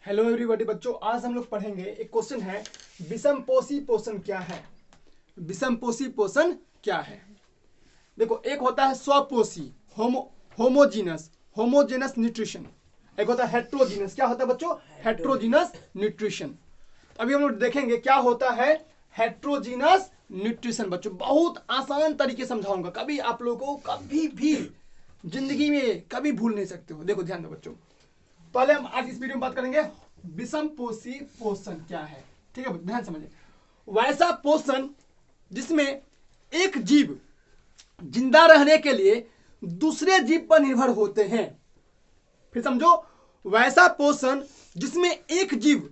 Hello everybody बच्चों, आज हम लोग पढ़ेंगे। एक क्वेश्चन है, विषमपोषी पोषण क्या है। विषमपोषी पोषण क्या है? देखो, एक होता है स्वपोषी होमोजेनस न्यूट्रिशन, एक होता है हेट्रोजीनस। क्या होता है बच्चों? Heterogeneous nutrition. अभी हम लोग देखेंगे क्या होता है हेट्रोजीनस न्यूट्रिशन। बच्चों बहुत आसान तरीके समझाऊंगा, कभी आप लोगों को कभी भी जिंदगी में कभी भूल नहीं सकते हो। देखो ध्यान दो बच्चों, पहले हम आज इस वीडियो में बात करेंगे विषमपोषी पोषण क्या है। ठीक है, ध्यान समझिए। वैसा पोषण जिसमें एक जीव जिंदा रहने के लिए दूसरे जीव पर निर्भर होते हैं। फिर समझो, वैसा पोषण जिसमें एक जीव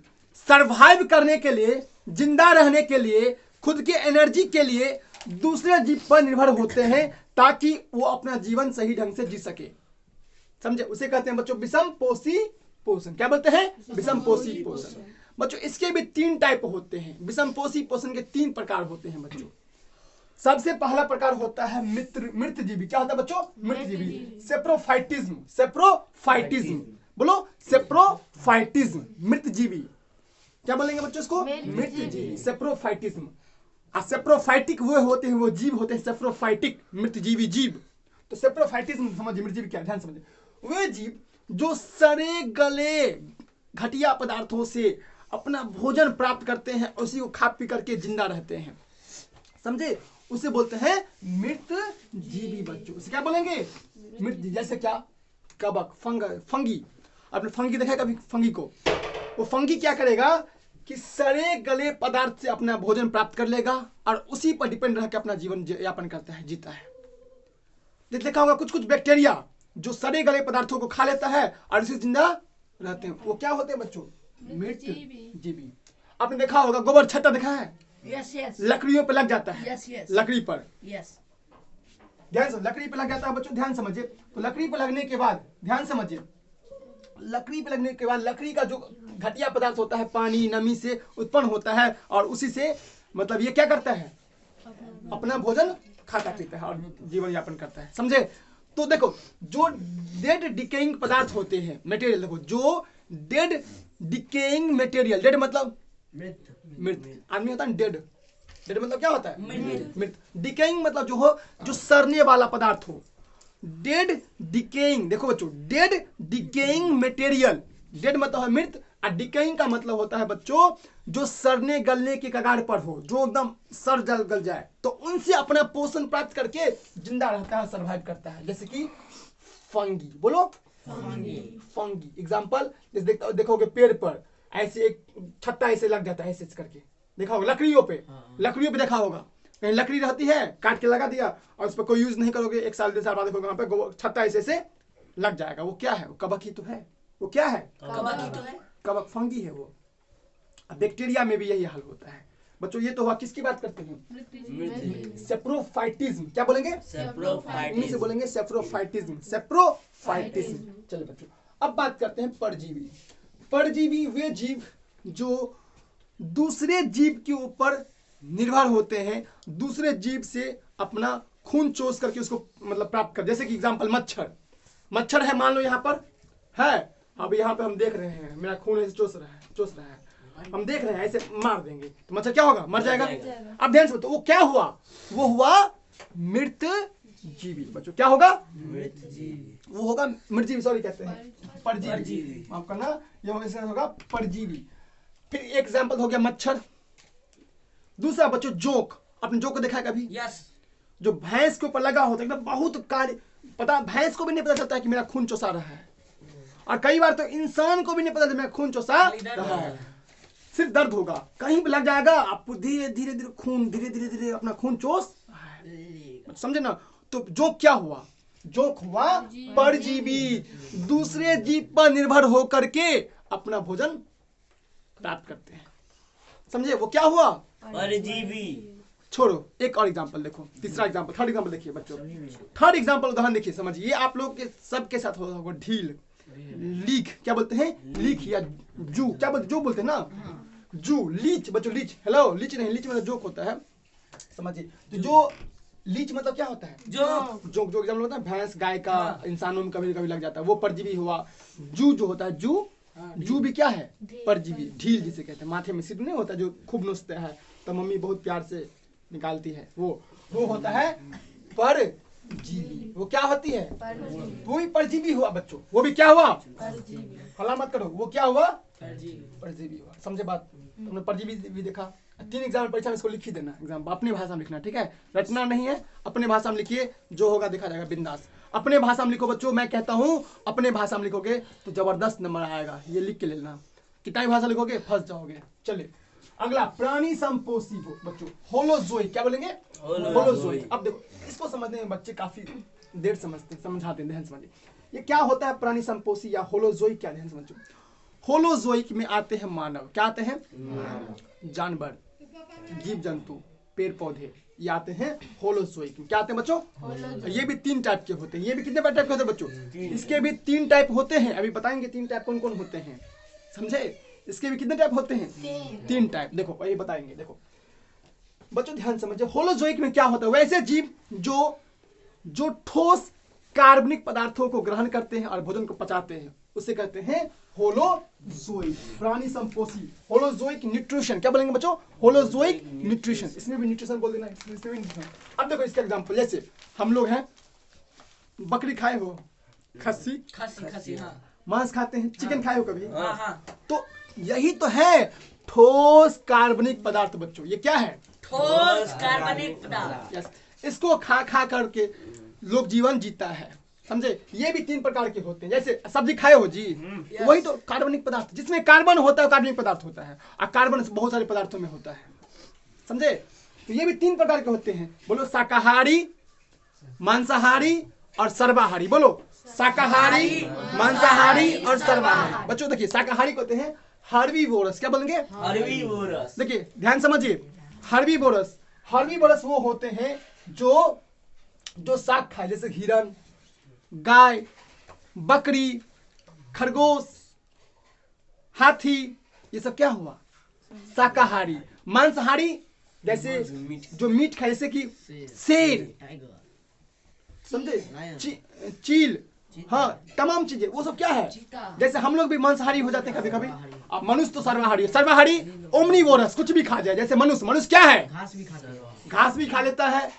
सरवाइव करने के लिए, जिंदा रहने के लिए, खुद के एनर्जी के लिए दूसरे जीव पर निर्भर होते हैं ताकि वो अपना जीवन सही ढंग से जी सके। समझे? उसे कहते हैं बच्चों विषमपोषी पोषण। क्या बोलते हैं? विषमपोषी पोषण। बच्चों इसके भी 3 टाइप होते हैं। विषमपोषी पोषण के 3 प्रकार होते हैं बच्चों। सबसे पहला प्रकार होता है मृतजीवी। क्या होता है बच्चों? मृतजीवी। सेप्रोफाइटिज्म। बोलो सेप्रोफाइटिज्म, मृतजीवी। क्या बोलेंगे बच्चों इसको? मृतजीवी, सेप्रोफाइटिज्म। सेप्रोफाइटिक वो होते हैं, वो जीव होते हैं सेप्रोफाइटिक, मृतजीवी जीव। तो सेप्रोफाइटिज्म समझिए, मृतजीवी क्या, ध्यान समझिए। वे जीव जो सड़े गले घटिया पदार्थों से अपना भोजन प्राप्त करते हैं, उसी को खा पी करके जिंदा रहते हैं। समझे? उसे बोलते हैं मृतजीवी बच्चों। उसे क्या बोलेंगे? मृतजीवी। जैसे क्या? कवक, फंगी। आपने फंगी देखा है कभी? फंगी को, वो फंगी क्या करेगा कि सड़े गले पदार्थ से अपना भोजन प्राप्त कर लेगा और उसी पर डिपेंड रह के अपना जीवन यापन करता है, जीता है। देखा होगा कुछ बैक्टीरिया जो सड़े गले पदार्थों को खा लेता है और उसे जिंदा रहते हैं, वो क्या होते हैं बच्चों? मृतजीवी। आपने देखा होगा गोबर छत्ता देखा है? यस। लकड़ियों पे लग जाता है। यस। लकड़ी पर, यस। ध्यान से, लकड़ी पे लग जाता है बच्चों, ध्यान समझिए। तो लकड़ी पे लगने के बाद, ध्यान समझिए, लकड़ी पे लगने के बाद लकड़ी का जो घटिया पदार्थ होता है पानी नमी से उत्पन्न होता है और उसी से मतलब ये क्या करता है? अपना भोजन खाता पीता है और जीवन यापन करता है। समझे? तो देखो, जो डेड डिकेइंग पदार्थ होते हैं, मटेरियल, देखो जो डेड डिकेइंग मटेरियल, डेड मतलब मृत आदमी होता है, डेड मतलब क्या होता है? मृत। डिकेइंग मतलब जो सड़ने वाला पदार्थ हो। डेड डिकेइंग, देखो बच्चों, डेड डिकेइंग मटेरियल, डेड मतलब है मृत और डिकेइंग का मतलब होता है बच्चों जो सड़ने गलने के कगार पर हो, जो एकदम सड़ जल गल जाए, तो उनसे अपना पोषण प्राप्त करके जिंदा रहता है, सर्वाइव करता है। जैसे कि फंगी। बोलो फंगी। एग्जांपल जैसे देखोगे पेड़ पर ऐसे एक छत्ता ऐसे लग जाता है, ऐसे करके देखा होगा। लकड़ियों पे देखा होगा, कहीं लकड़ी रहती है, काट के लगा दिया और उस पर कोई यूज नहीं करोगे, 1 साल 2 साल बाद देखोगे वहां पे छत्ता ऐसे लग जाएगा। वो क्या है? वो कवक ही तो है। वो क्या है? कवक ही तो है। कवक, फंगी है वो। बैक्टीरिया में भी यही हाल होता है बच्चों। ये तो हुआ, किसकी बात करते हैं? सेप्रोफाइटिज्म। क्या बोलेंगे? इंग्लिश से बोलेंगे सेप्रोफाइटिज्म। चलो बच्चों, अब बात करते हैं परजीवी। परजीवी वे जीव जो दूसरे जीव के ऊपर निर्भर होते हैं, दूसरे जीव से अपना खून चूस करके उसको मतलब प्राप्त कर। जैसे कि एग्जांपल मच्छर है, मान लो यहाँ पर है, अब यहाँ पे हम देख रहे हैं मेरा खून ऐसे चूस रहा है, हम देख रहे हैं, ऐसे मार देंगे तो मच्छर क्या होगा? मर जाएगा। अब ध्यान से, तो वो क्या हुआ? वो हुआ मृतजीवी बच्चों। क्या होगा? वो होगा मृतजीवी, सॉरी कहते हैं परजीवी। माफ करना, ये होगा परजीवी। फिर एक एग्जांपल हो गया मच्छर। दूसरा बच्चों जोक। आपने जोक को देखा है कभी? यस। जो भैंस के ऊपर लगा होता है, एकदम बहुत कार्य पता, भैंस को भी नहीं पता चलता है कि मेरा खून चूसा रहा है, और कई बार तो इंसान को भी नहीं पता चलता मेरा खून चूसा रहा है। सिर्फ दर्द होगा, कहीं पे लग जाएगा, आपको धीरे धीरे खून धीरे अपना खून चूस, समझे ना? तो जोक क्या हुआ? जोक हुआ परजीवी, दूसरे जीव पर निर्भर होकर के अपना भोजन प्राप्त करते हैं। समझे? वो क्या हुआ? परजीवी। छोड़ो, एक और एग्जांपल देखो, तीसरा एग्जांपल, थर्ड एग्जांपल देखिए बच्चों। थर्ड एग्जांपल उदाहरण देखिए, समझिए। ये आप लोग के सबके साथ होगा ढील, लीक। क्या बोलते हैं? लीक या जू। क्या बोलते? जो बोलते हैं ना, जू। लीच बच्चों, लीच। हेलो, लीच नहीं, लीच मतलब जोक होता है, समझिए। तो जो लीच मतलब क्या होता है? जो एग्जांपल होता है भैंस गाय का, इंसानों में कभी कभी लग जाता है, वो परजीवी हुआ। जू जो होता है, जू जू भी क्या है? परजीवी, ढील जिसे कहते हैं। माथे में सिर नहीं होता जो खूब नोचता है तो मम्मी बहुत प्यार से निकालती है, वो होता है परजीवी। वो क्या होती है? वो भी परजीवी हुआ बच्चों, वो भी क्या हुआ? हल्ला मत करो, वो क्या हुआ? परजीवी हुआ। समझे बात? तुमने परजीवी भी देखा। 3 एग्जाम परीक्षा में इसको लिख ही देना, एग्जाम अपनी भाषा में लिखना, ठीक है? रटना नहीं है, अपने भाषा में लिखिए, जो होगा देखा जाएगा, बिंदास। अपने भाषा में लिखो बच्चों, मैं कहता हूँ अपने भाषा में लिखोगे तो जबरदस्त नंबर आएगा, ये लिख के लेना। कितना भाषा लिखोगे फंस जाओगे। चलिए अगला, प्राणी संपोषी बच्चों, होलोजोई। क्या बोलेंगे? होलोजोई। अब देखो इसको समझने में बच्चे काफी देर समझते, समझाते हैं, ध्यान समझिए। ये क्या होता है प्राणी संपोषी या होलोजोई? क्या ध्यान समझो। होलोजोइक में आते हैं मानव। क्या आते हैं? जानवर, जीव जंतु, पेड़ पौधे, ये आते हैं होलोजोइक में। क्या आते हैं बच्चों? ये भी 3 टाइप के होते हैं। ये भी कितने टाइप के होते हैं बच्चों? इसके भी 3 टाइप होते हैं। अभी बताएंगे 3 टाइप कौन कौन होते हैं, समझे? इसके भी कितने टाइप होते हैं? 3 टाइप। देखो वही बताएंगे। देखो बच्चों ध्यान समझिए, होलोजोइक में क्या होता है? वैसे जीव जो ठोस कार्बनिक पदार्थों को ग्रहण करते हैं और भोजन को पचाते हैं, उसे कहते हैं होलोजोइक, प्राणी संपोषी। होलोजोइक न्यूट्रिशन, क्या बोलेंगे बच्चों? Holozoic nutrition. इसमें भी न्यूट्रिशन बोल देना, इसमें भी न्यूट्रिशन। अब देखो इसका एग्जांपल, जैसे हम लोग हैं, बकरी खाए हो? खस्सी, हाँ। मांस खाते हैं, चिकन खाए हो कभी? हाँ। तो यही तो है ठोस कार्बनिक पदार्थ बच्चों। ये क्या है? ठोस कार्बनिक पदार्थ। यस, इसको खा करके लोग जीवन जीता है, समझे? ये भी 3 प्रकार के होते हैं। जैसे सब्जी खाए हो जी, वही तो कार्बनिक पदार्थ, जिसमें कार्बन होता है कार्बनिक पदार्थ होता है, और कार्बन बहुत सारे पदार्थों में होता है, समझे? तो ये भी 3 प्रकार के होते हैं। बोलो शाकाहारी, मांसाहारी और सर्वाहारी। बोलो शाकाहारी, मांसाहारी और सर्वाहारी। बच्चों देखिए शाकाहारी होते हैं हर्बीवोरस। क्या बोलेंगे? हर्बीवोरस। देखिए ध्यान समझिए, हर्बीवोरस वो होते हैं जो शाक खाए, जैसे हिरन, गाय, बकरी, खरगोश, हाथी, ये सब क्या हुआ? शाकाहारी। मांसाहारी जैसे जो मीट खाए, जैसे कि शेर, समझे? चील, हाँ तमाम चीजें, वो सब क्या है? जैसे हम लोग भी मांसाहारी हो जाते हैं कभी कभी। अब मनुष्य तो सर्वाहारी है। सर्वाहारी ओमनीवोरस, कुछ भी खा जाए। जैसे मनुष्य क्या है? घास भी खा लेता है,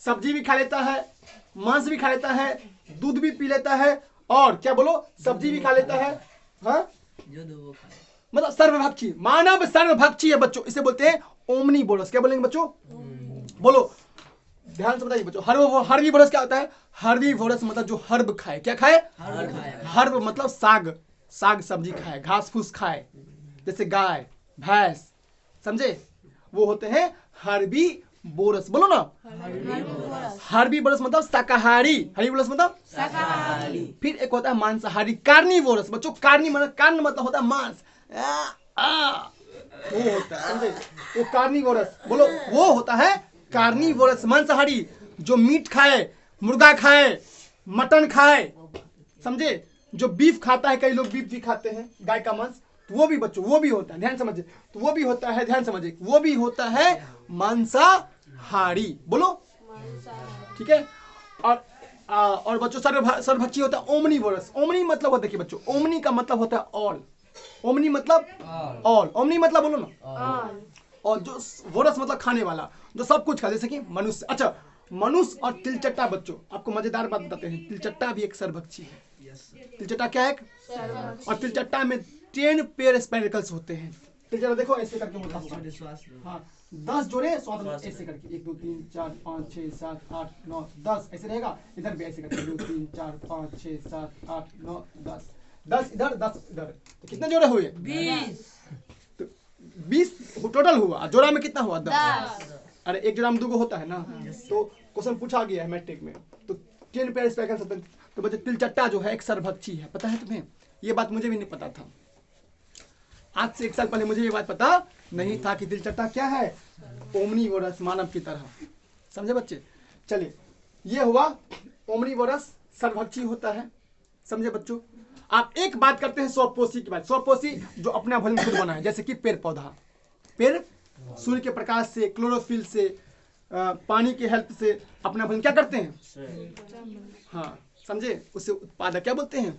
सब्जी भी खा लेता है, मांस भी खा लेता है, दूध भी पी लेता है, और क्या बोलो, सब्जी भी खा लेता है। हाँ मतलब सर्वभक्षी, मानव सर्वभक्षी है बच्चों, इसे बोलते हैं ओमनीवोरस। क्या बोलेंगे बच्चों? बोलो ध्यान से बताइए बच्चों। हर्बीवोरस क्या होता है? हर्बीवोरस मतलब जो हर्ब खाए। क्या खाए? हर्ब मतलब साग सब्जी खाए, घास फूस खाए, जैसे गाय, भैंस, समझे? वो होते हैं हर्बीवोरस। बोलो ना, हर्बीवोरस मतलब शाकाहारी, हर्बीवोरस मतलब शाकाहारी। फिर एक होता है मांसाहारी, कार्निवोरस। बच्चों कार्नि मतलब होता है मांस, वो होता है, समझे? वो कार्निवोरस। बोलो वो होता है कार्निवोरस, मांसाहारी, जो मीट खाए, मुर्गा खाए, मटन खाए, समझे? जो बीफ खाता है, कई लोग बीफ भी खाते हैं, गाय का मांस, तो वो भी बच्चों वो भी होता है, ध्यान समझिए। तो वो भी होता है, ध्यान समझिए, वो भी होता है मांसाहारी। बोलो ठीक है। और बच्चों सर्वभक्षी होता है ओमनीवोरस। ओमनी मतलब होता है, देखिए बच्चों, ओमनी का मतलब होता है ऑल। ओमनी मतलब ऑल, ओमनी मतलब बोलो ना, और जो वोरस मतलब खाने वाला, जो सब कुछ खा, जैसे कि मनुष्य। अच्छा, मनुष्य और तिलचट्टा बच्चों, आपको मजेदार बात बताते हैं, तिलचट्टा भी एक सर्वभक्षी है। तिलचट्टा क्या है? और तिलचट्टा में 10 पेयर स्पाइरकल्स होते हैं। तिलचट्टा देखो ऐसे करके होता है, हाँ 10 जोड़े स्वाद ऐसे करके, 1 2 3 4 5 6 7 8 9 10 ऐसे रहेगा। इधर भी ऐसे करके 2 3 4 5 6 7 8 9 10, 10 इधर 10 इधर, तो कितने जोड़े हुए? 20। तो 20 टोटल हुआ। जोड़ा में कितना हुआ? 10। अरे एक जोड़ा में 2 होता है ना, तो क्वेश्चन पूछा गया है मैट्रिक में, तो 10 पेयर स्पाइरकल्स होते हैं। तो बच्चे तिलचट्टा जो है एक सर्वभक्षी है, पता है तुम्हें? ये बात मुझे भी नहीं पता था। आज से 1 साल पहले मुझे ये बात पता नहीं था कि तिलचट्टा क्या है, ओमनीवोरस, मानव की तरह, समझे बच्चे? चलिए, ये हुआ ओमनीवोरस, सर्वभक्षी होता है, समझे बच्चों? आप एक बात करते हैं स्वपोषी की बात। स्वपोषी जो अपना भोजन खुद बनाए, जैसे कि पेड़ पौधा, पेड़ सूर्य के प्रकाश से, क्लोरोफिल से, पानी की हेल्प से अपना भोजन क्या करते हैं? हाँ समझे? उसे उत्पादक क्या बोलते हैं?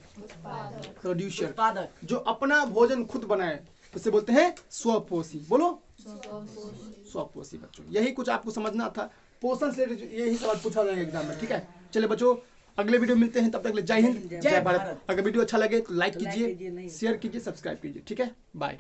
प्रोड्यूसर। उत्पादक। जो अपना भोजन खुद बनाए उसे बोलते हैं स्वपोषी। बोलो स्वपोषी। बच्चों यही कुछ आपको समझना था, पोषण से यही सवाल पूछा जाएगा एग्जाम में। ठीक है, चलिए बच्चों अगले वीडियो मिलते हैं, तब तक के लिए जय हिंद जय भारत। अगर वीडियो अच्छा लगे तो लाइक कीजिए, शेयर कीजिए, सब्सक्राइब कीजिए। ठीक है, बाय।